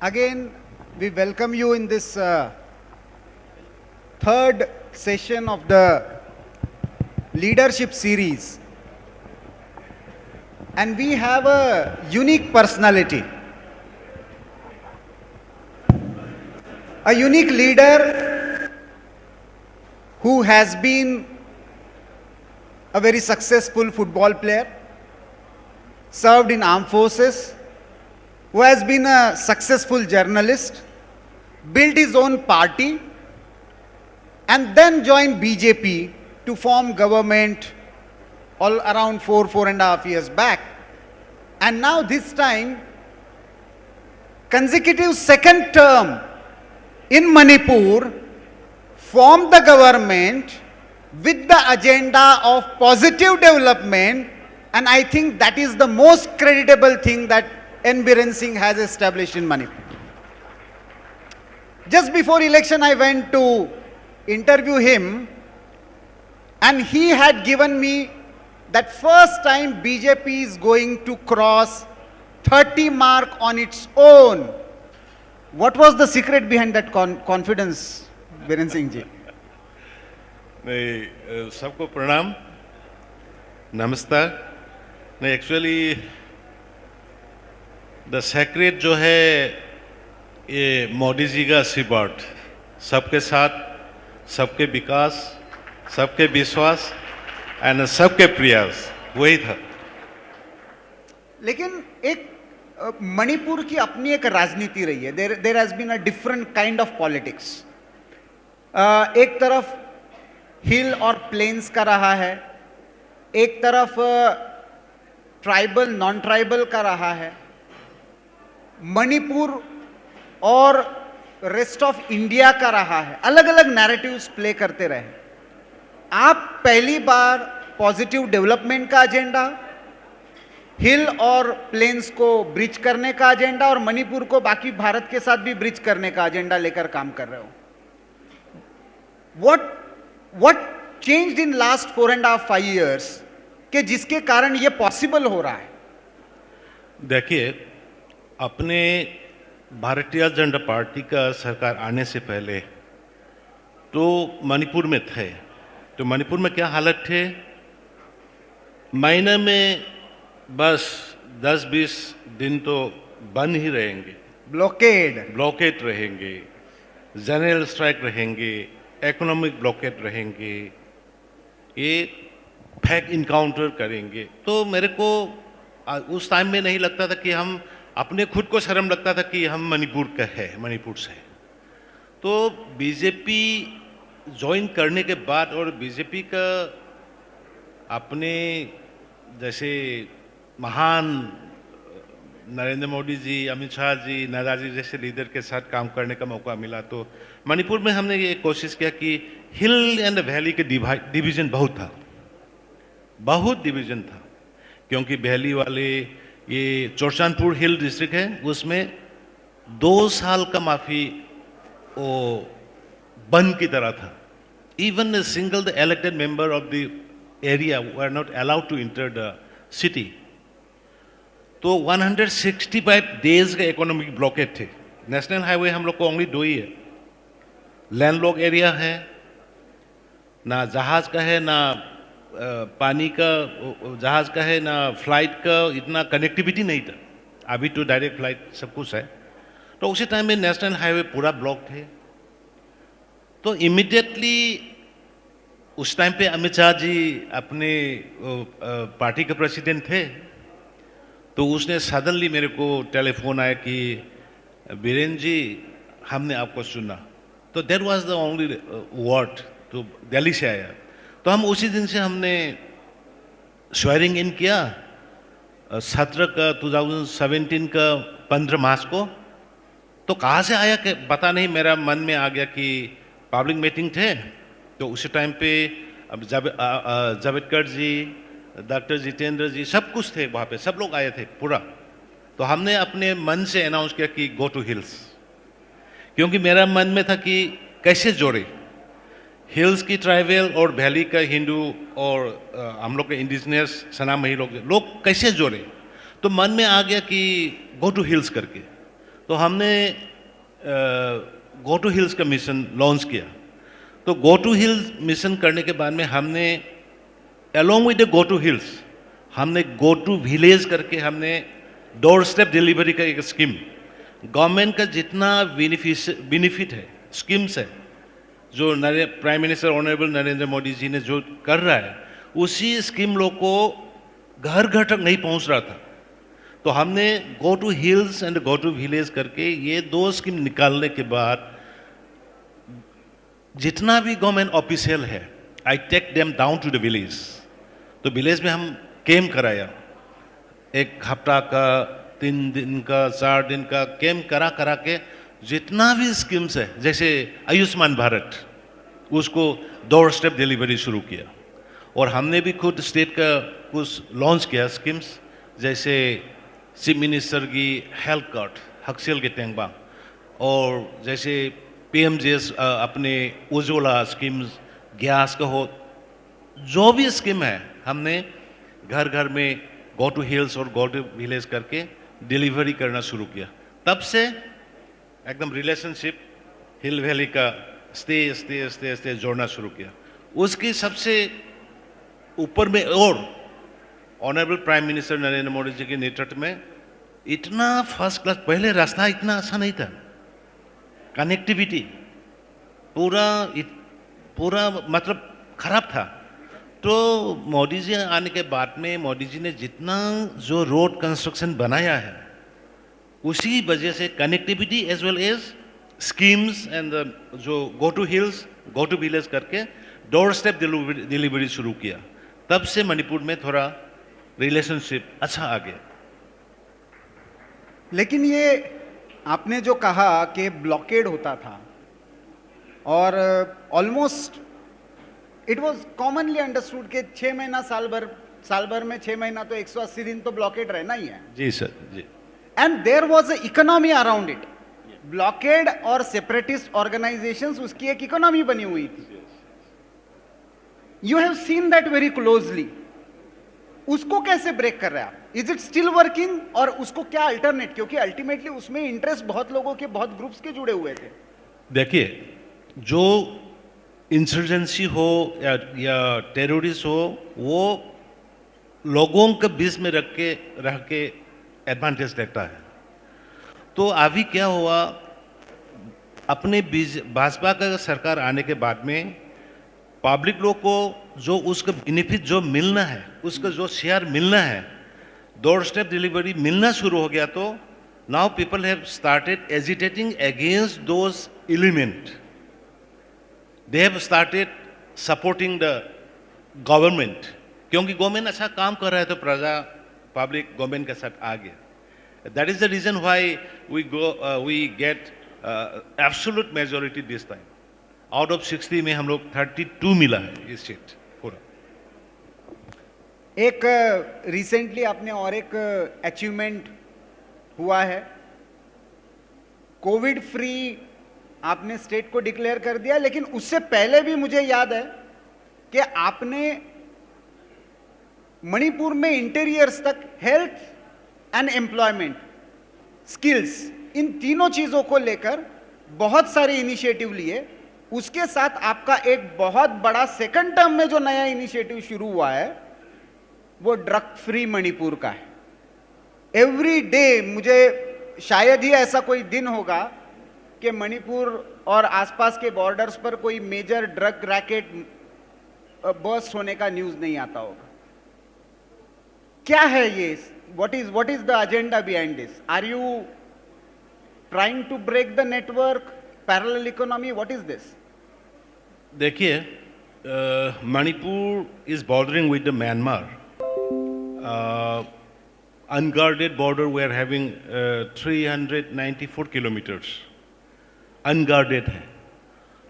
Again, we welcome you in this third session of the leadership series. And we have a unique personality, a unique leader who has been a very successful football player, served in armed forces, who has been a successful journalist, built his own party, and then joined BJP to form government all around 4.5 years back. And now this time, consecutive second term in Manipur, formed the government with the agenda of positive development, and I think that is the most creditable thing that N. Biren Singh has established in Manipur. Just before election, I went to interview him, and he had given me that first time BJP is going to cross 30 mark on its own. What was the secret behind that confidence, Biren Singh ji? नहीं, सबको प्रणाम, नमस्कार। नहीं, actually the secret जो है ये मोदी जी का आशीर्वाद, सबके साथ, सबके विकास, सबके विश्वास एंड सबके प्रयास, वही था। लेकिन एक मणिपुर की अपनी एक राजनीति रही है। There has been a different kind of politics. एक तरफ हिल और प्लेन्स का रहा है, एक तरफ ट्राइबल नॉन ट्राइबल का रहा है। मणिपुर और रेस्ट ऑफ इंडिया का रहा है। अलग अलग नैरेटिव्स प्ले करते रहे। आप पहली बार पॉजिटिव डेवलपमेंट का एजेंडा, हिल और प्लेन्स को ब्रिज करने का एजेंडा और मणिपुर को बाकी भारत के साथ भी ब्रिज करने का एजेंडा लेकर काम कर रहे हो। What changed in last 4.5 years कि जिसके कारण ये पॉसिबल हो रहा है? देखिए, अपने भारतीय जनता पार्टी का सरकार आने से पहले तो मणिपुर में थे। तो मणिपुर में क्या हालत थे? महीने में बस 10-20 दिन तो बंद ही रहेंगे, ब्लॉकेट रहेंगे, जनरल स्ट्राइक रहेंगे, इकोनॉमिक ब्लॉकेट रहेंगे, ये फेक इनकाउंटर करेंगे। तो मेरे को उस टाइम में नहीं लगता था कि हम अपने खुद को शर्म लगता था कि हम मणिपुर का है, मणिपुर से। तो बीजेपी ज्वाइन करने के बाद और बीजेपी का अपने जैसे महान नरेंद्र मोदी जी, अमित शाह जी, नड्डा जी जैसे लीडर के साथ काम करने का मौका मिला, तो मणिपुर में हमने ये कोशिश किया कि हिल एंड वैली के डिवीजन बहुत डिवीजन था। क्योंकि वैली वाले ये चोरचांदपुर हिल डिस्ट्रिक्ट है, उसमें 2 साल का माफी वो बंद की तरह था। Even a single the elected member of the area were not allowed to enter the city. तो 165 डेज का इकोनॉमिक ब्लॉकेट थे। नेशनल हाईवे हम लोग को ओनली 2 ही है, लैंडलॉक एरिया है, ना जहाज का है, ना पानी का जहाज का है, ना फ्लाइट का इतना कनेक्टिविटी नहीं था। अभी तो डायरेक्ट फ्लाइट सब कुछ है। तो उसी टाइम में नेशनल हाईवे पूरा ब्लॉक थे। तो इमीडिएटली उस टाइम पे अमित शाह जी अपने पार्टी के प्रेसिडेंट थे, तो उसने सडनली मेरे को टेलीफोन आया कि बीरेन जी हमने आपको सुना। तो that was the only word. तो दिल्ली से आया, तो हम उसी दिन से हमने स्वेरिंग इन किया 2017 का 15 मार्च को। तो कहाँ से आया कि पता नहीं, मेरा मन में आ गया कि पब्लिक मीटिंग थे। तो उसी टाइम पे अब जावड़ेकर जी, डॉक्टर जितेंद्र जी सब कुछ थे वहाँ पे, सब लोग आए थे पूरा। तो हमने अपने मन से अनाउंस किया कि गो टू हिल्स, क्योंकि मेरा मन में था कि कैसे जोड़े हिल्स की ट्राइबल और वैली का हिंदू और हम लोग के इंडिजिनियस सनामही लोग कैसे जोड़े। तो मन में आ गया कि गो टू हिल्स करके। तो हमने गो टू हिल्स का मिशन लॉन्च किया। तो गो टू हिल्स मिशन करने के बाद में हमने along with the go to hills हमने गो टू विलेज करके हमने डोर स्टेप डिलीवरी का एक स्कीम, गवर्नमेंट का जितना बेनिफिट है, स्कीम्स है, जो prime minister honourable Narendra Modi ji ने जो कर रहा है, उसी स्कीम लोग को घर घर तक नहीं पहुंच रहा था। तो हमने go to hills and go to village करके ये दो स्कीम निकालने के बाद जितना भी गवर्नमेंट ऑफिशियल है, I take them down to the village. तो विलेज में हम कैंप कराया, एक हफ्ता का, 3 दिन का, 4 दिन का कैंप करा के जितना भी स्कीम्स है, जैसे आयुष्मान भारत, उसको डोर स्टेप डिलीवरी शुरू किया। और हमने भी खुद स्टेट का कुछ लॉन्च किया स्कीम्स, जैसे चीफ मिनिस्टर की हेल्थ कार्ड हक्सेल के टेंगबा, और जैसे पीएमजेएस अपने उज्ज्वला स्कीम्स, गैस का हो, जो भी स्कीम है हमने घर घर में गो टू हिल्स और गो टू विलेज करके डिलीवरी करना शुरू किया। तब से एकदम रिलेशनशिप हिल वैली का स्टे जोड़ना शुरू किया। उसकी सबसे ऊपर में और honourable prime minister Narendra Modi ji के नेतृत्व में इतना फर्स्ट क्लास, पहले रास्ता इतना अच्छा नहीं था, कनेक्टिविटी पूरा मतलब खराब था। तो मोदी जी आने के बाद में मोदी जी ने जितना जो रोड कंस्ट्रक्शन बनाया है, उसी वजह से connectivity as well as schemes and जो go to hills go to village करके डोर स्टेप डिलीवरी शुरू किया। तब से मणिपुर में थोड़ा रिलेशनशिप अच्छा आ गया। लेकिन ये आपने जो कहा कि ब्लॉकेड होता था और almost it was commonly understood कि 6 महीना साल भर में 6 महीना तो 180 दिन तो ब्लॉकेड रहना ही है। जी सर, जी। And there was a economy around it. Blockade और सेपरेटिस्ट ऑर्गेनाइजेशंस, उसकी एक इकोनॉमी बनी हुई थी। You have seen that very closely. उसको कैसे ब्रेक कर रहे हैं आप? Is it still working? और उसको क्या अल्टरनेट, क्योंकि अल्टीमेटली उसमें इंटरेस्ट बहुत लोगों के, बहुत ग्रुप्स के जुड़े हुए थे। देखिए, जो इंसर्जेंसी हो या टेररिस्ट हो, वो लोगों के बीच में रह के एडवांटेज लेता है। तो अभी क्या हुआ, अपने भाजपा का सरकार आने के बाद में पब्लिक लोग को जो उसका बेनिफिट जो मिलना है, उसका जो शेयर मिलना है, डोर स्टेप डिलीवरी मिलना शुरू हो गया। तो now people have started agitating against those element. They have started supporting the government, क्योंकि गवर्नमेंट अच्छा काम कर रहा है तो प्रजा पब्लिक गवर्नमेंट के साथ आ गया। That is the reason why we get absolute majority this time. Out of 60 में हम लोग 32 मिला है इस सीट पूरा। एक रिसेंटली आपने और एक अचीवमेंट हुआ है, कोविड फ्री आपने स्टेट को डिक्लेयर कर दिया। लेकिन उससे पहले भी मुझे याद है कि आपने मणिपुर में इंटीरियर्स तक हेल्थ एंड एम्प्लॉयमेंट, स्किल्स, इन तीनों चीजों को लेकर बहुत सारे इनिशिएटिव लिए। उसके साथ आपका एक बहुत बड़ा सेकंड टर्म में जो नया इनिशिएटिव शुरू हुआ है वो ड्रग फ्री मणिपुर का है। एवरी डे मुझे शायद ही ऐसा कोई दिन होगा कि मणिपुर और आसपास के बॉर्डर्स पर कोई मेजर ड्रग रैकेट बर्स्ट होने का न्यूज नहीं आता होगा। क्या है ये? what is the agenda behind this? Are you trying to break the network, parallel economy? What is this? देखिए, Manipur is bordering with the Myanmar. Unguarded border, we are having 394 kilometers. Unguarded है।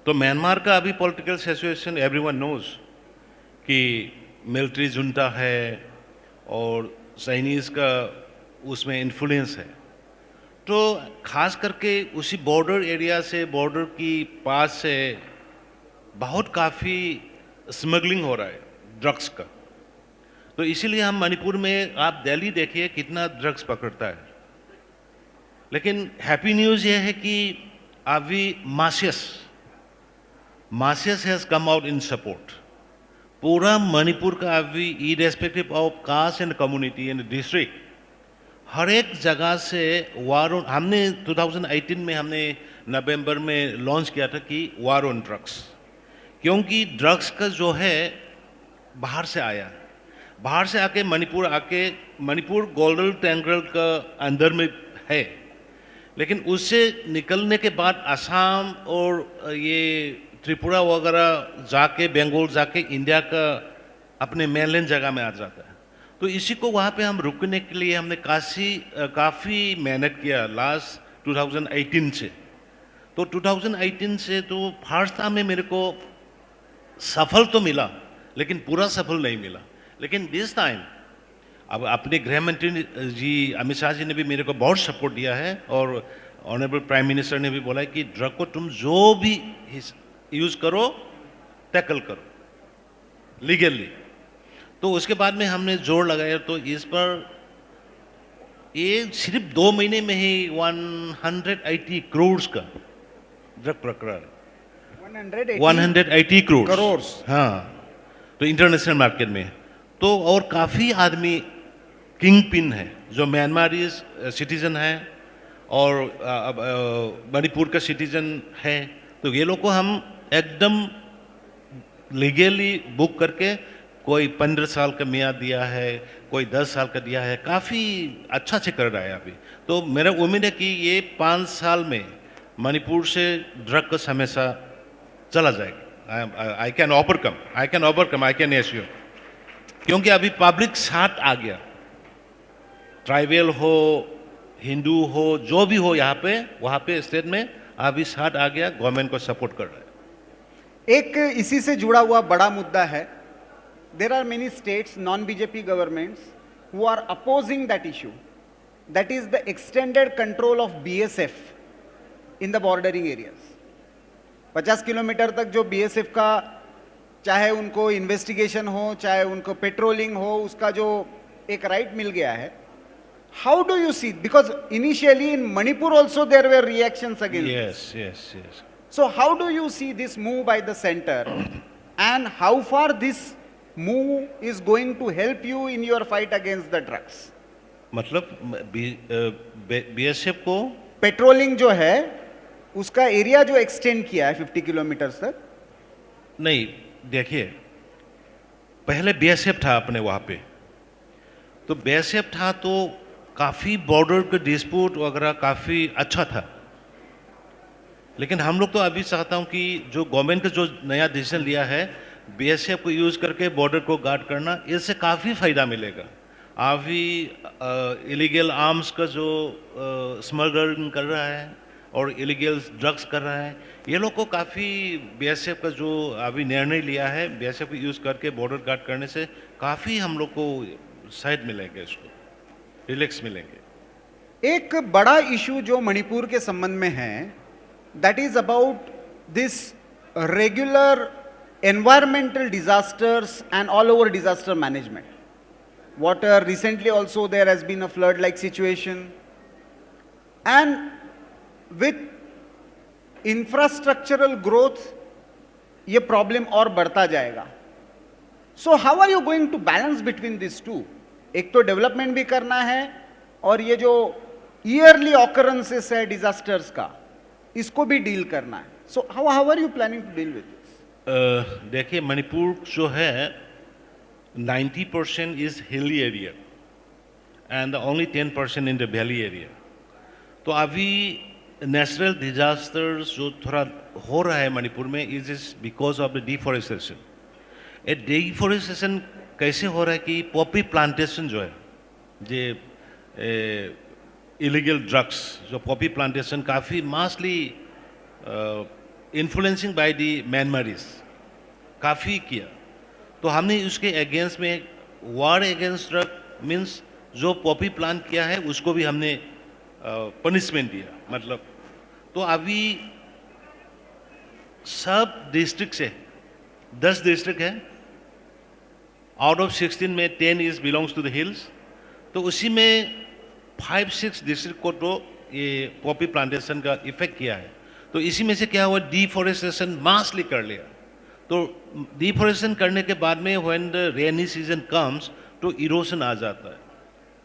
तो Myanmar का अभी political situation everyone knows कि military junta है और Chinese का उसमें इन्फ्लुएंस है। तो खास करके उसी बॉर्डर एरिया से, बॉर्डर की पास से बहुत काफ़ी स्मगलिंग हो रहा है ड्रग्स का। तो इसीलिए हम मणिपुर में, आप दिल्ली देखिए कितना ड्रग्स पकड़ता है। लेकिन हैप्पी न्यूज़ ये है कि अभी masses has come out in support. पूरा मणिपुर का अभी irrespective of caste and community and district, हर एक जगह से वार ऑन, हमने 2018 में हमने नवंबर में लॉन्च किया था कि वार ऑन ड्रग्स, क्योंकि ड्रग्स का जो है बाहर से आया, बाहर से आके मणिपुर गोल्डन ट्रायंगल का अंदर में है, लेकिन उससे निकलने के बाद असम और ये त्रिपुरा वगैरह जाके बंगाल जाके इंडिया का अपने मेनलैंड जगह में आ जाता है। तो इसी को वहाँ पे हम रुकने के लिए हमने काफ़ी मेहनत किया लास्ट 2018 से। तो 2018 से तो फर्स्ट टाइम में मेरे को सफल तो मिला, लेकिन पूरा सफल नहीं मिला। लेकिन दिस टाइम अब अपने गृह मंत्री जी अमित शाह जी ने भी मेरे को बहुत सपोर्ट दिया है, और ऑनरेबल प्राइम मिनिस्टर ने भी बोला है कि ड्रग को तुम जो भी यूज़ करो, टैकल करो लीगली। तो उसके बाद में हमने जोर लगाया, तो इस पर ये सिर्फ 2 महीने में ही 180 करोड़ का ड्रग प्रकरण, 180 करोड़, हाँ, तो इंटरनेशनल मार्केट में। तो और काफ़ी आदमी किंग पिन है जो म्यांमारी सिटीजन है और मणिपुर का सिटीजन है, तो ये लोग को हम एकदम लीगली बुक करके, कोई 15 साल का मियाद दिया है, कोई 10 साल का दिया है, काफ़ी अच्छा से कर रहा है अभी। तो मेरा उम्मीद है कि ये 5 साल में मणिपुर से ड्रग का समस्या चला जाएगा। I can overcome, I can assure, क्योंकि अभी पब्लिक साथ आ गया, ट्राइबल हो, हिंदू हो, जो भी हो यहाँ पे, वहाँ पे स्टेट में अभी साथ आ गया, गवर्नमेंट को सपोर्ट कर रहा है। एक इसी से जुड़ा हुआ बड़ा मुद्दा है, there are many states, non BJP governments who are opposing that issue, that is the extended control of BSF in the bordering areas. 50 kilometre तक जो बीएसएफ का, चाहे उनको इन्वेस्टिगेशन हो, चाहे उनको पेट्रोलिंग हो, उसका जो एक राइट मिल गया है। How do you see, because initially in Manipur also there were reactions against, yes. so how do you see this move by the center, and how far this move is going to help you in your fight against the drugs? मतलब BSF को patrolling जो है उसका area जो extend किया है 50 kilometre तक। नहीं, देखिए, पहले बीएसएफ था अपने वहाँ पे, तो बीएसएफ था तो काफ़ी बॉर्डर के डिस्प्यूट वगैरह काफ़ी अच्छा था। लेकिन हम लोग तो अभी चाहता हूँ कि जो गवर्नमेंट का जो नया डिसीजन लिया है, बीएसएफ को यूज़ करके बॉर्डर को गार्ड करना, इससे काफ़ी फ़ायदा मिलेगा। अभी इलीगल आर्म्स का जो स्मगलिंग कर रहा है और इलीगल ड्रग्स कर रहा है, ये लोग को काफ़ी बीएसएफ का जो अभी निर्णय लिया है, बीएसएफ को यूज़ करके बॉर्डर गार्ड करने से काफ़ी हम लोग को साइड मिलेंगे, इसको रिलैक्स मिलेंगे। एक बड़ा इशू जो मणिपुर के संबंध में है, that is about this regular environmental disasters and all over disaster management. Water, recently also there has been a flood like situation, and with infrastructural growth ये problem और बढ़ता जाएगा। So how are you going to balance between these two? एक तो development भी करना है, और ये जो ईयरली ऑकरेंसेस है डिजास्टर्स का, इसको भी डील करना है। So how are you planning to deal with this? देखिए, मणिपुर जो है 90% is hilly area and only 10% in the valley area. तो अभी नेचुरल डिजास्टर्स जो थोड़ा हो रहा है मणिपुर में, is because of the deforestation. ये डिफॉरेस्टेशन कैसे हो रहा है कि पॉपी प्लांटेशन जो है, जो इलीगल ड्रग्स, जो पॉपी प्लांटेशन काफ़ी मासली इन्फ्लुएंसिंग बाय दी म्यांमारीज काफ़ी किया। तो हमने उसके अगेंस्ट में वार अगेंस्ट ड्रग मीन्स जो पॉपी प्लांट किया है उसको भी हमने पनिशमेंट दिया। मतलब तो अभी सब डिस्ट्रिक्ट से 10 डिस्ट्रिक्ट है, आउट ऑफ 16 में 10 is belongs to the hills. तो उसी में 5-6 डिस्ट्रिक्ट को तो ये पॉपी प्लांटेशन का इफेक्ट किया है। तो इसी में से क्या हुआ, डिफॉरेस्टेशन मासली कर लिया। तो डिफॉरेस्टेशन करने के बाद में when the rainy season comes तो इरोशन आ जाता है,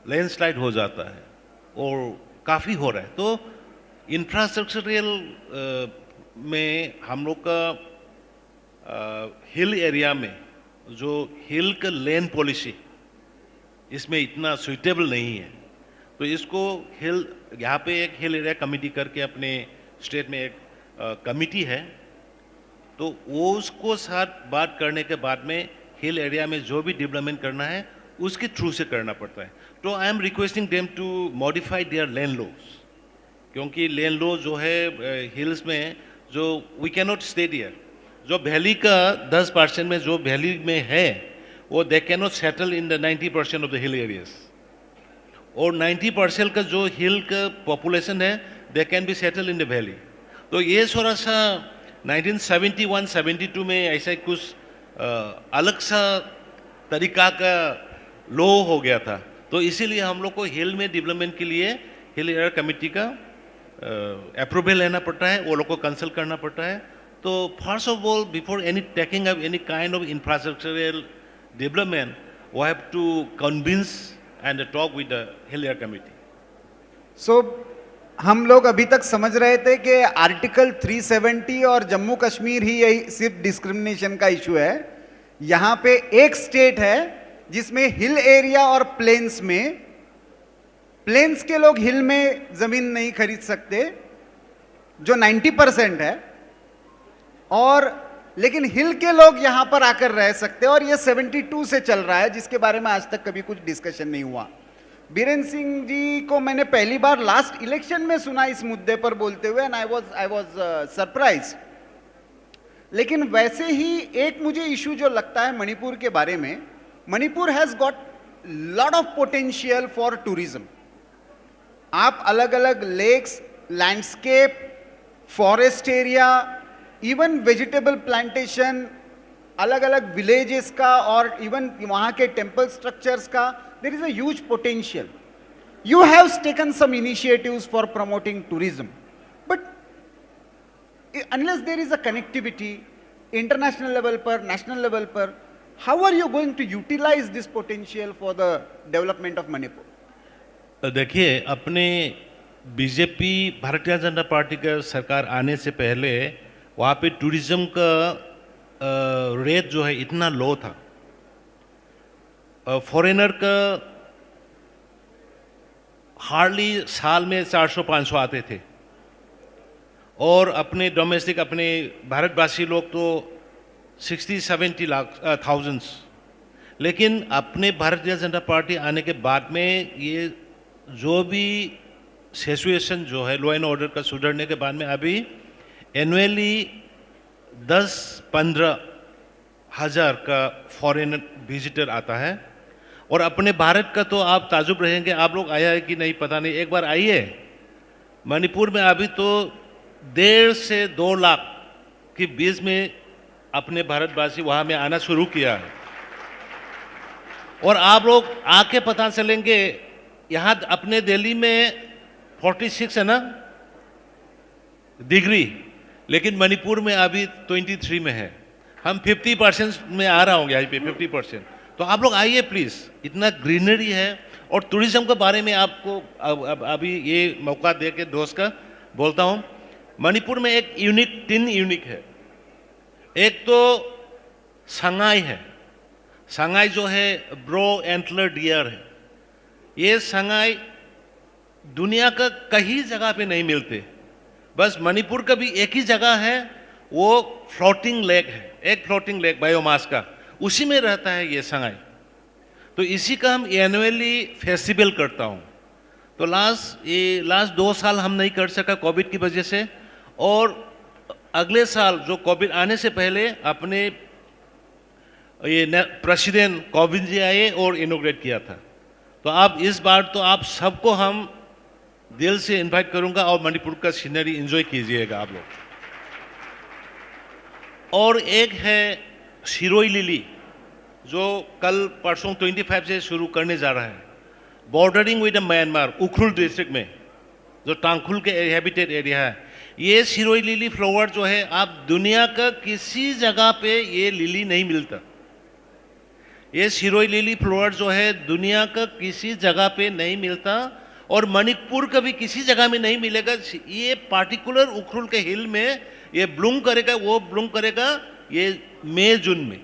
लैंडस्लाइड हो जाता है और काफ़ी हो रहा है। तो इंफ्रास्ट्रक्चरल में हम लोग का हिल एरिया में जो हिल का लैंड पॉलिसी इसमें इतना सुइटेबल नहीं है। तो इसको हिल, यहाँ पे एक हिल एरिया कमेटी करके अपने स्टेट में एक कमेटी है, तो वो उसको साथ बात करने के बाद में हिल एरिया में जो भी डेवलपमेंट करना है उसके थ्रू से करना पड़ता है। तो I am requesting them to modify their land laws, क्योंकि लैंड लॉ जो है हिल्स में जो we can not stay there. जो वैली का 10% में जो वैली में है वो they can not settle in the 90% of the hill areas, और 90% का जो हिल का पॉपुलेशन है they can be settle in the valley. तो ये थोड़ा सा 1971-72 में ऐसा कुछ अलग सा तरीका का लॉ हो गया था। तो इसीलिए हम लोग को हिल में डेवलपमेंट के लिए हिल एरिया कमेटी का अप्रूवल लेना पड़ता है, वो लोग को कंसल्ट करना पड़ता है। तो first of all before any taking up any kind of infrastructural development we have to convince and talk with the hill area committee. So हम लोग अभी तक समझ रहे थे कि आर्टिकल 370 और जम्मू कश्मीर ही यही सिर्फ डिस्क्रिमिनेशन का इशू है। यहाँ पे एक स्टेट है जिसमें हिल एरिया और प्लेन्स में, प्लेन्स के लोग हिल में जमीन नहीं खरीद सकते जो 90% है, और लेकिन हिल के लोग यहां पर आकर रह सकते हैं, और ये 72 से चल रहा है, जिसके बारे में आज तक कभी कुछ डिस्कशन नहीं हुआ। बीरेन्द्र सिंह जी को मैंने पहली बार लास्ट इलेक्शन में सुना इस मुद्दे पर बोलते हुए, एंड आई वाज सरप्राइज। लेकिन वैसे ही एक मुझे इशू जो लगता है मणिपुर के बारे में, Manipur has got lot of potential for tourism. आप अलग अलग lakes, landscape, forest area, even vegetable plantation, अलग अलग विलेजेस का और इवन वहाँ के टेम्पल स्ट्रक्चर्स का, there is a huge potential. You have taken some initiatives for promoting tourism, but unless there is a connectivity, international level पर, national level पर, how are you going to utilize this potential for the development of Manipur? देखिए, अपने BJP Bharatiya Janata party का सरकार आने से पहले वहाँ पे टूरिज्म का रेट जो है इतना लो था. फॉरेनर का हार्डली साल में 400-500 आते थे, और अपने डोमेस्टिक अपने भारतवासी लोग तो 60-70 लाख थाउजेंड्स. लेकिन अपने भारतीय जनता पार्टी आने के बाद में ये जो भी सिचुएशन जो है लॉ एंड ऑर्डर का सुधरने के बाद में अभी एनुअली 10-15 हज़ार का फॉरेन विजिटर आता है. और अपने भारत का तो आप ताजुब रहेंगे, आप लोग आया है कि नहीं पता नहीं, एक बार आइए. मणिपुर में अभी तो 1.5 से 2 लाख के बीच में अपने भारतवासी वहाँ में आना शुरू किया है. और आप लोग आके पता चलेंगे, यहाँ अपने दिल्ली में 46 है ना डिग्री, लेकिन मणिपुर में अभी 23 में है. हम 50% में आ रहा हूँ यहाँ पे 50%. तो आप लोग आइए प्लीज़, इतना ग्रीनरी है. और टूरिज्म के बारे में आपको अभी ये मौका दे के दोस्त का बोलता हूँ. मणिपुर में एक 3 यूनिक है. एक तो संगाई है. संगाई जो है ब्रो एंटलर डियर है. ये संगाई दुनिया का कहीं जगह पे नहीं मिलते, बस मणिपुर का भी एक ही जगह है, वो फ्लोटिंग लेक है. एक फ्लोटिंग लेक बायोमास का, उसी में रहता है ये संगाई. तो इसी का हम एनुअली फेस्टिवल करता हूँ. तो लास्ट 2 साल हम नहीं कर सका कोविड की वजह से, और अगले साल जो कोविड आने से पहले अपने ये प्रेसिडेंट कोविंद जी आए और इनोग्रेट किया था. तो आप इस बार तो आप सबको हम दिल से इनवाइट करूंगा और मणिपुर का सीनरी एंजॉय कीजिएगा आप लोग. और एक है सिरोई लिली, जो कल परसों 25 से शुरू करने जा रहा है, bordering with Myanmar, Ukhrul district में. जो टांगखुल के हैबिटेट एरिया है, ये सिरोही लिली फ्लावर जो है आप दुनिया का किसी जगह पे ये लिली नहीं मिलता। ये सिरोही लिली फ्लावर जो है दुनिया का किसी जगह पे नहीं मिलता और मणिपुर का भी किसी जगह में नहीं मिलेगा। ये पार्टिकुलर उखरुल के हिल में ये ब्लूम करेगा, वो ब्लूम करेगा ये मई जून में।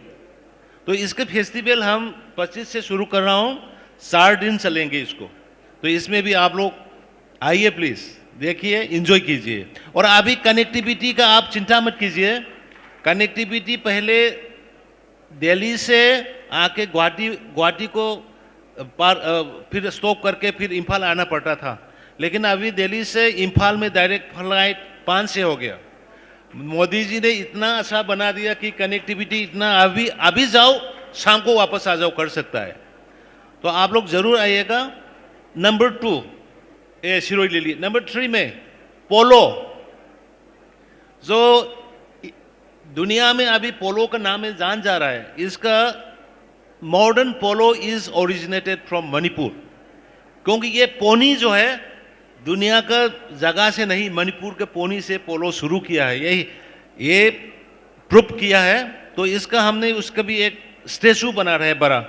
तो इसके फेस्टिवल हम 25 से शुरू कर रहा हूँ, 4 दिन चलेंगे इसको। तो इसमें भी आप लोग आइए प्लीज, देखिए, एंजॉय कीजिए। और अभी कनेक्टिविटी का आप चिंता मत कीजिए। कनेक्टिविटी पहले दिल्ली से आके गुवाहाटी को फिर स्टॉप करके फिर इम्फाल आना पड़ता था, लेकिन अभी दिल्ली से इम्फाल में डायरेक्ट फ्लाइट 5 से हो गया। मोदी जी ने इतना अच्छा बना दिया कि कनेक्टिविटी इतना अभी जाओ शाम को वापस आ जाओ कर सकता है। तो आप लोग जरूर आइएगा। Number 2 Sirohi lily. नंबर 3 में पोलो, जो दुनिया में अभी पोलो का नाम में जान जा रहा है। इसका modern polo is originated from Manipur, क्योंकि ये पोनी जो है दुनिया का जगह से नहीं, मणिपुर के पोनी से पोलो शुरू किया है, यही ये प्रूव किया है। तो इसका हमने उसका भी एक स्टेचू बना रहा है बड़ा,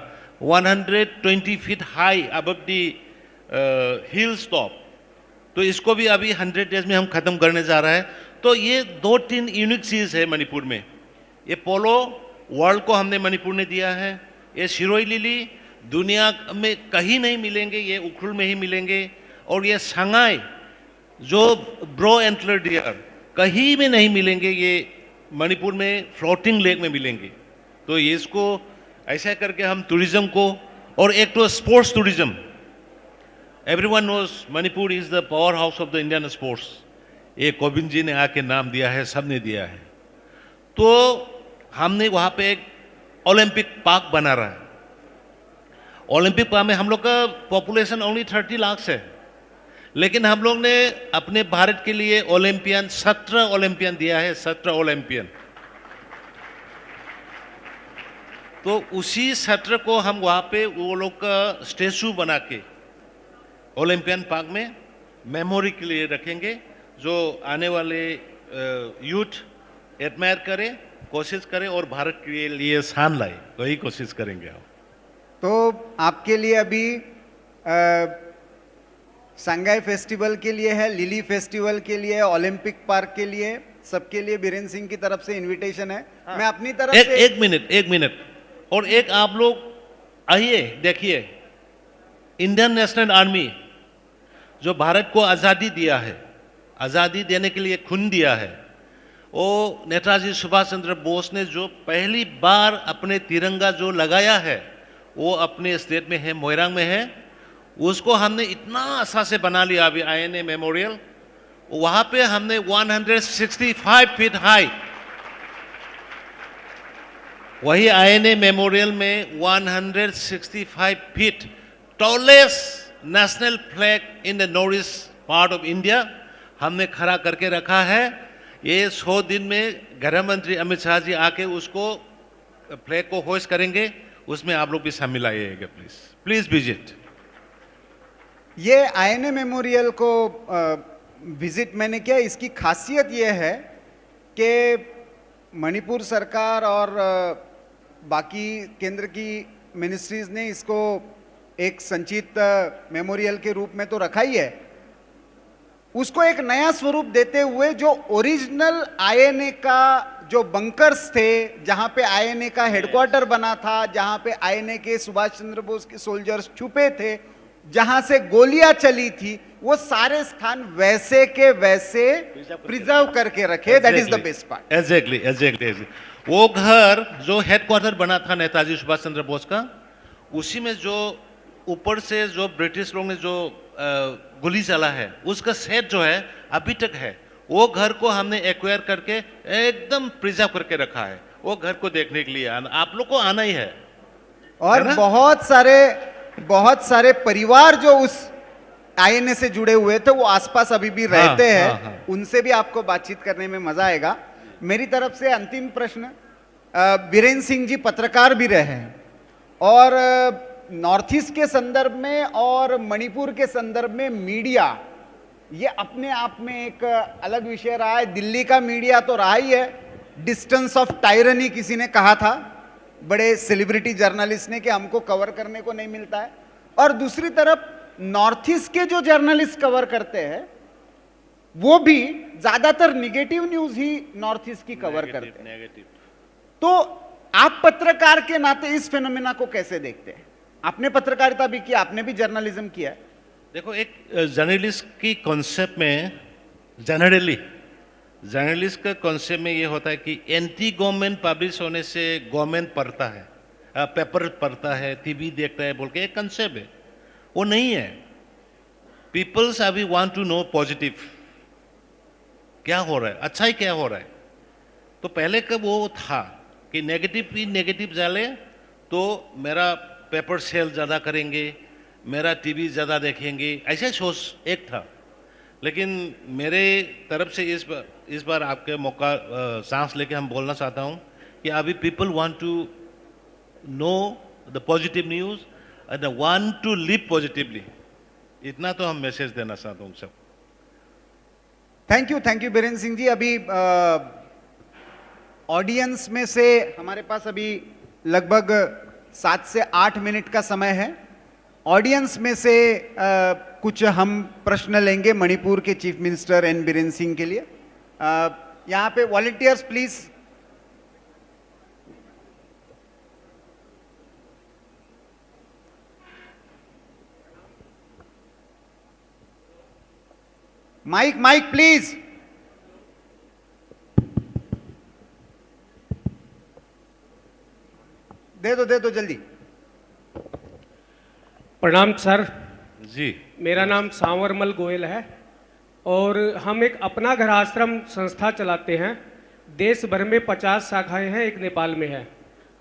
120 फीट हाई अबव दी हिल टॉप। तो इसको भी अभी 100 डेज में हम खत्म करने जा रहा है। तो ये 2-3 यूनिक चीज है मणिपुर में। ये पोलो वर्ल्ड को हमने मणिपुर ने दिया है। ये सिरोही लिली दुनिया में कहीं नहीं मिलेंगे, ये उखरुल में ही मिलेंगे। और ये संगाई जो ब्रो एंटलर डियर कहीं में नहीं मिलेंगे, ये मणिपुर में फ्लोटिंग लेक में मिलेंगे। तो ये इसको ऐसा करके हम टूरिज्म को, और एक तो sports tourism, everyone knows Manipur is the power house of the Indian sports. ये कोविंद जी ने आके नाम दिया है, सबने दिया है। तो हमने वहां पे एक ओलंपिक पार्क बना रहा है। ओलंपिक पार्क में हम लोग का पॉपुलेशन ओनली 30 लाख है, लेकिन हम लोग ने अपने भारत के लिए ओलंपियन 17 ओलंपियन दिया है, 17 ओलंपियन। तो उसी 17 को हम वहां पे वो लोग का स्टेचू बना के ओलंपियन पार्क में मेमोरी के लिए रखेंगे, जो आने वाले यूथ एडमायर करे, कोशिश करे और भारत के लिए शान लाए, वही कोशिश करेंगे हम। तो आपके लिए अभी संगाई फेस्टिवल के लिए है, लिली फेस्टिवल के लिए, ओलंपिक पार्क के लिए, सबके लिए बीरेन सिंह की तरफ से इनविटेशन है। हाँ। मैं अपनी तरफ से एक मिनट और एक आप लोग आइए देखिए, इंडियन नेशनल आर्मी जो भारत को आज़ादी दिया है, आज़ादी देने के लिए खून दिया है, वो नेताजी सुभाष चंद्र बोस ने जो पहली बार अपने तिरंगा जो लगाया है वो अपने स्टेट में है, मोइरांग में है। उसको हमने इतना अच्छा से बना लिया अभी INA मेमोरियल। वहां पे हमने 165 फीट हाई, वही INA मेमोरियल में 165 feet tallest national flag in the north east part of India हमने खड़ा करके रखा है। ये 100 दिन में गृह मंत्री अमित शाह जी आके उसको फ्लैग को होस्ट करेंगे, उसमें आप लोग भी शामिल आइएगा प्लीज, प्लीज विजिट। ये INA मेमोरियल को विजिट मैंने किया। इसकी खासियत ये है कि मणिपुर सरकार और बाकी केंद्र की मिनिस्ट्रीज ने इसको एक संचित मेमोरियल के रूप में तो रखा ही है, उसको एक नया स्वरूप देते हुए जो ओरिजिनल INA का जो बंकर्स थे, जहां पे INA का हेडक्वार्टर बना था, जहां पे INA के सुभाष चंद्र बोस के सोल्जर्स छुपे थे, जहां से गोलियां चली थी, वो सारे स्थान वैसे के वैसे प्रिजर्व करके रखे। That is the best part. Exactly वो घर जो हेडक्वार्टर बना था नेताजी सुभाष चंद्र बोस का, उसी में जो ऊपर से जो ब्रिटिश लोग ने जो गोली चला है उसका सेट जो है अभी तक है। वो घर को हमने एक्वायर करके एकदम प्रिजर्व करके रखा है। वो घर को देखने के लिए आप लोग को आना ही है। और है बहुत सारे परिवार जो उस INA से जुड़े हुए थे वो आसपास अभी भी रहते हैं। उनसे भी आपको बातचीत करने में मजा आएगा। मेरी तरफ से अंतिम प्रश्न, बीरेन सिंह जी पत्रकार भी रहे हैं और नॉर्थ ईस्ट के संदर्भ में और मणिपुर के संदर्भ में मीडिया ये अपने आप में एक अलग विषय रहा है। दिल्ली का मीडिया तो रहा ही है, डिस्टेंस ऑफ टायरनी किसी ने कहा था, बड़े सेलिब्रिटी जर्नलिस्ट ने, कि हमको कवर करने को नहीं मिलता है। और दूसरी तरफ नॉर्थ ईस्ट के जो जर्नलिस्ट कवर करते हैं वो भी ज्यादातर निगेटिव न्यूज ही नॉर्थ ईस्ट की कवर करते हैं। तो आप पत्रकार के नाते इस फिनोमेना को कैसे देखते हैं? आपने पत्रकारिता भी किया, आपने भी जर्नलिज्म किया है। देखो, एक जर्नलिस्ट की कॉन्सेप्ट में जनरली जर्नलिस्ट का कॉन्सेप्ट में ये होता है कि एंटी गवर्नमेंट पब्लिश होने से गवर्नमेंट पढ़ता है, पेपर पढ़ता है, टीवी देखता है बोल के एक कंसेप्ट है, वो नहीं है। पीपल्स अभी वांट टू नो पॉजिटिव, क्या हो रहा है, अच्छा ही क्या हो रहा है। तो पहले का वो था कि नेगेटिव ही नेगेटिव डाले तो मेरा पेपर सेल ज़्यादा करेंगे, मेरा टीवी ज़्यादा देखेंगे, ऐसे सोच एक था। लेकिन मेरे तरफ से इस बार आपके मौका सांस लेके हम बोलना चाहता हूँ कि अभी people want to know the positive news and want to live positively, इतना तो हम मैसेज देना चाहता हूँ सब। Thank you Birendra Singh ji. अभी ऑडियंस में से हमारे पास अभी लगभग 7 से 8 मिनट का समय है। ऑडियंस में से कुछ हम प्रश्न लेंगे मणिपुर के chief minister N Biren Singh के लिए। यहाँ पे वॉलंटियर्स प्लीज। Mike please. दे दो जल्दी। प्रणाम सर जी, मेरा नाम सांवरमल गोयल है और हम एक अपना घर आश्रम संस्था चलाते हैं। देश भर में 50 शाखाएं हैं, एक नेपाल में है।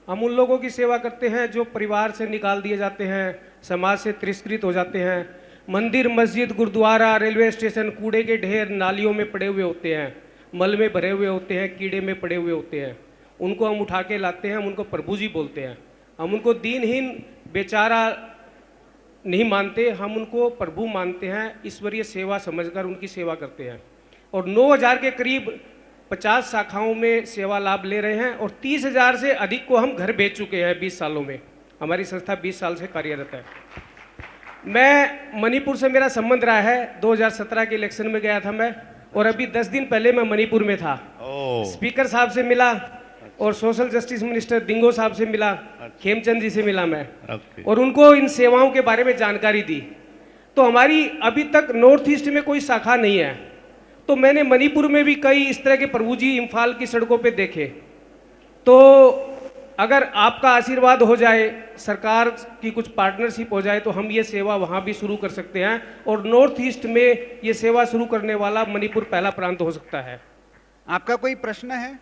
हम उन लोगों की सेवा करते हैं जो परिवार से निकाल दिए जाते हैं, समाज से तिरस्कृत हो जाते हैं। मंदिर, मस्जिद, गुरुद्वारा, रेलवे स्टेशन कूड़े के ढेर नालियों में पड़े हुए होते हैं, मल में भरे हुए होते हैं, कीड़े में पड़े हुए होते हैं। उनको हम उठा के लाते हैं, हम उनको प्रभु जी बोलते हैं। हम उनको दीनहीन बेचारा नहीं मानते, हम उनको प्रभु मानते हैं। ईश्वरीय सेवा समझकर उनकी सेवा करते हैं और 9000 के करीब 50 शाखाओं में सेवा लाभ ले रहे हैं और 30,000 से अधिक को हम घर बेच चुके हैं 20 सालों में। हमारी संस्था 20 साल से कार्यरत है। मैं मणिपुर से मेरा संबंध रहा है। 2017 के इलेक्शन में गया था मैं, और अभी 10 दिन पहले मैं मणिपुर में था। स्पीकर साहब से मिला और सोशल जस्टिस मिनिस्टर दिंगो साहब से मिला, खेमचंद जी से मिला मैं, और उनको इन सेवाओं के बारे में जानकारी दी। तो हमारी अभी तक नॉर्थ ईस्ट में कोई शाखा नहीं है। तो मैंने मणिपुर में भी कई इस तरह के प्रभु जी इम्फाल की सड़कों पे देखे। तो अगर आपका आशीर्वाद हो जाए, सरकार की कुछ पार्टनरशिप हो जाए, तो हम ये सेवा वहाँ भी शुरू कर सकते हैं और नॉर्थ ईस्ट में ये सेवा शुरू करने वाला मणिपुर पहला प्रांत हो सकता है। आपका कोई प्रश्न है?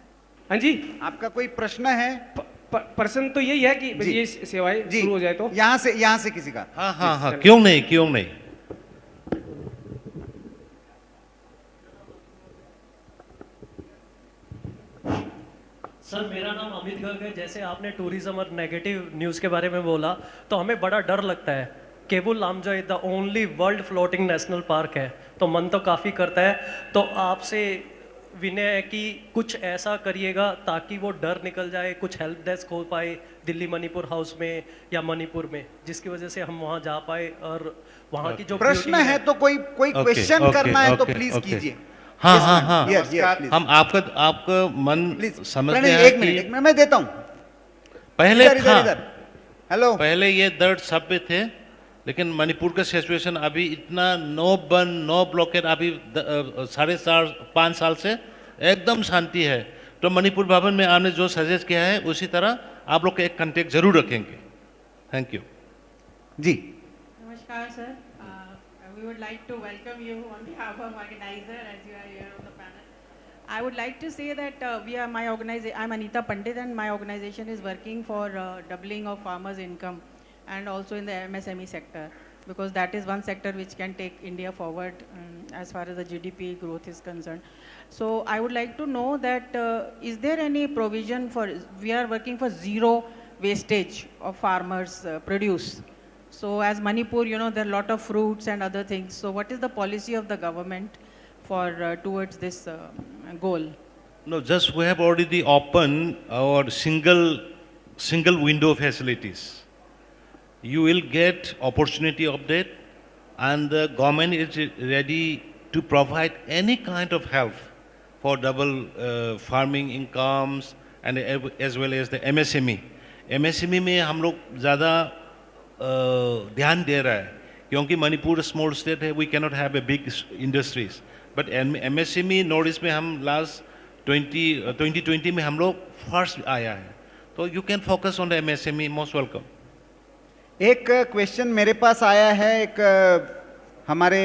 हाँ जी, आपका कोई प्रश्न है? प्रश्न तो यही है कि ये सेवाएं शुरू हो जाए तो। यहाँ से किसी का? हाँ, क्यों नहीं। सर, मेरा नाम अमित गर्ग है। जैसे आपने टूरिज्म और नेगेटिव न्यूज़ के बारे में बोला, तो हमें बड़ा डर लगता है। Keibul Lamjao the only world floating national park है, तो मन तो काफ़ी करता है। तो आपसे विनय है कि कुछ ऐसा करिएगा ताकि वो डर निकल जाए, कुछ हेल्प डेस्क हो पाए दिल्ली मणिपुर हाउस में या मणिपुर में, जिसकी वजह से हम वहाँ जा पाए। और वहाँ की जो प्रश्न है तो कोई क्वेश्चन करना है तो प्लीज कीजिए। हाँ, yes, हम आपका मन समझते हैं। एक मिनट मैं देता हूँ। पहले हेलो, पहले ये दर्द सब पे थे, लेकिन मणिपुर का सिचुएशन अभी इतना नो ब्लॉकेट, अभी 5.5 साल से एकदम शांति है। तो मणिपुर भवन में आपने जो सजेस्ट किया है उसी तरह आप लोग एक कांटेक्ट जरूर रखेंगे। थैंक यू जी। नमस्कार sir, we would like to welcome you on behalf of organizer as you are here on the panel. I would like to say that I'm Anita Pandit and my organization is working for doubling of farmers' income and also in the MSME sector, because that is one sector which can take India forward as far as the GDP growth is concerned. So I would like to know that is there any provision for, we are working for zero wastage of farmers' produce. So as Manipur, you know, there are a lot of fruits and other things. So what is the policy of the government for towards this goal? No, just we have already opened our single window facilities. You will get opportunity of that, and the government is ready to provide any kind of help for double farming incomes and as well as the MSME. MSME में हम लोग ज़्यादा ध्यान दे रहा है क्योंकि Manipur small state है, we cannot have a big industries, but MSME north east में हम लास्ट 2020 में हम लोग फर्स्ट आया है, तो you can focus on the MSME, most welcome. एक क्वेश्चन मेरे पास आया है, एक हमारे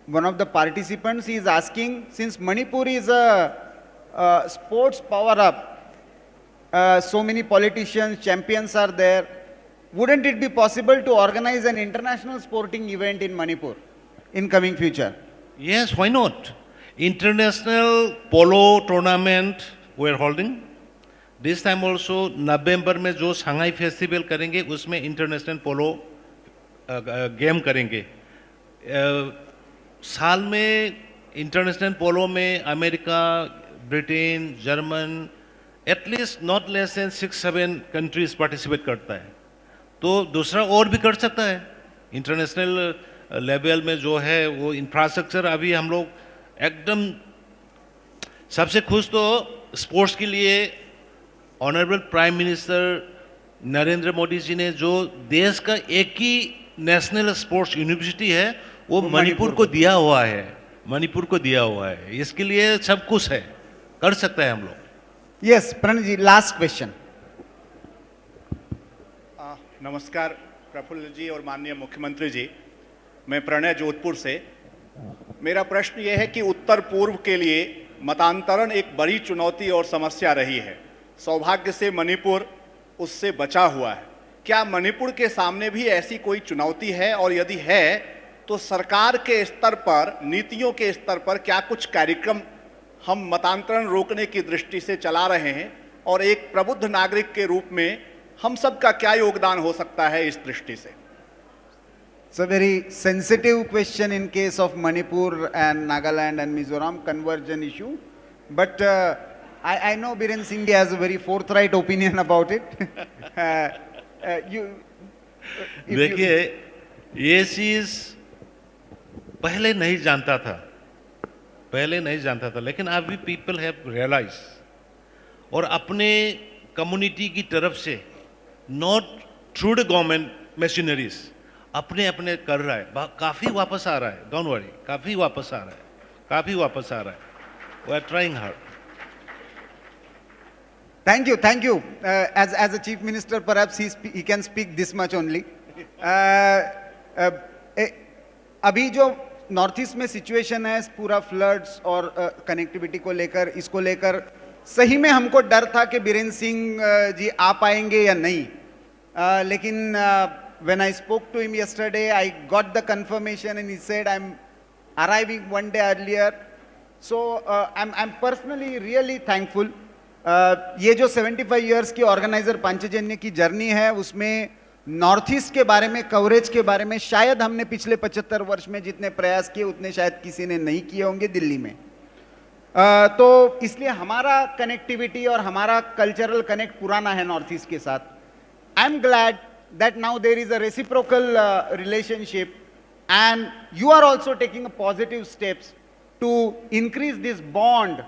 one of the participants is asking, since Manipur is a sports power up, so many politicians, champions are there, wouldn't it be possible to organize an international sporting event in Manipur in coming future? Yes, why not? International polo tournament we are holding. This time also November में जो Shanghai festival करेंगे उसमें international पोलो game करेंगे। साल में international पोलो में America, Britain, German, at least not less than 6-7 countries participate करता है, तो दूसरा और भी कर सकता है। इंटरनेशनल लेवल में जो है वो इंफ्रास्ट्रक्चर अभी हम लोग एकदम सबसे खुश तो स्पोर्ट्स के लिए honourable prime minister Narendra Modi ji ने जो देश का एक ही नेशनल स्पोर्ट्स यूनिवर्सिटी है वो मणिपुर को दिया हुआ है, मणिपुर को दिया हुआ है, इसके लिए सब कुछ है, कर सकता है हम लोग। यस, प्रणय जी, लास्ट क्वेश्चन। नमस्कार प्रफुल्ल जी और माननीय मुख्यमंत्री जी, मैं प्रणय जोधपुर से। मेरा प्रश्न ये है कि उत्तर पूर्व के लिए मतांतरण एक बड़ी चुनौती और समस्या रही है। सौभाग्य से मणिपुर उससे बचा हुआ है। क्या मणिपुर के सामने भी ऐसी कोई चुनौती है, और यदि है तो सरकार के स्तर पर, नीतियों के स्तर पर क्या कुछ कार्यक्रम हम मतांतरण रोकने की दृष्टि से चला रहे हैं, और एक प्रबुद्ध नागरिक के रूप में हम सब का क्या योगदान हो सकता है इस दृष्टि से? It's a very sensitive question in case of Manipur and Nagaland and Mizoram conversion issue, but I know Biren Singh has a very forthright opinion about it. देखिए, ये चीज पहले नहीं जानता था, लेकिन अभी पीपल हैव रियलाइज, और अपने कम्युनिटी की तरफ से not through the government machineries अपने अपने कर रहा है, काफी वापस आ रहा है, डोंट वरी, काफी वापस आ रहा है, we are trying hard. Thank you. As a chief minister, perhaps he can speak this much only. अभी जो नॉर्थ ईस्ट में सिचुएशन है पूरा फ्लड्स और कनेक्टिविटी को लेकर, इसको लेकर सही में हमको डर था कि बीरेन सिंह जी आ पाएंगे या नहीं, लेकिन when I spoke to him yesterday, I got the confirmation and he said I'm arriving one day earlier. So I'm personally really thankful. ये जो 75 इयर्स की ऑर्गेनाइजर पांचजन्य की जर्नी है, उसमें नॉर्थ ईस्ट के बारे में, कवरेज के बारे में शायद हमने पिछले 75 वर्ष में जितने प्रयास किए उतने शायद किसी ने नहीं किए होंगे दिल्ली में। तो इसलिए हमारा कनेक्टिविटी और हमारा कल्चरल कनेक्ट पुराना है नॉर्थ ईस्ट के साथ। I am glad that now there is a reciprocal relationship and you are also taking positive steps to increase this bond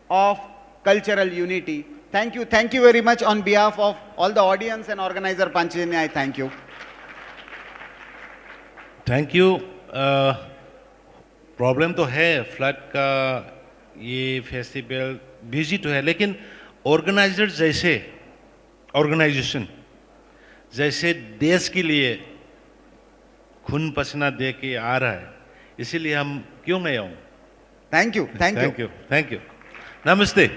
of cultural unity. Thank you very much on behalf of all the audience and organizer Panchajanya. I thank you. Thank you. Problem तो है flood का, ये festival busy तो है, लेकिन organiser जैसे organisation जैसे देश के लिए खून पसीना दे के आ रहा है, इसीलिए हम क्यों नहीं आऊँ। Thank you. नमस्ते।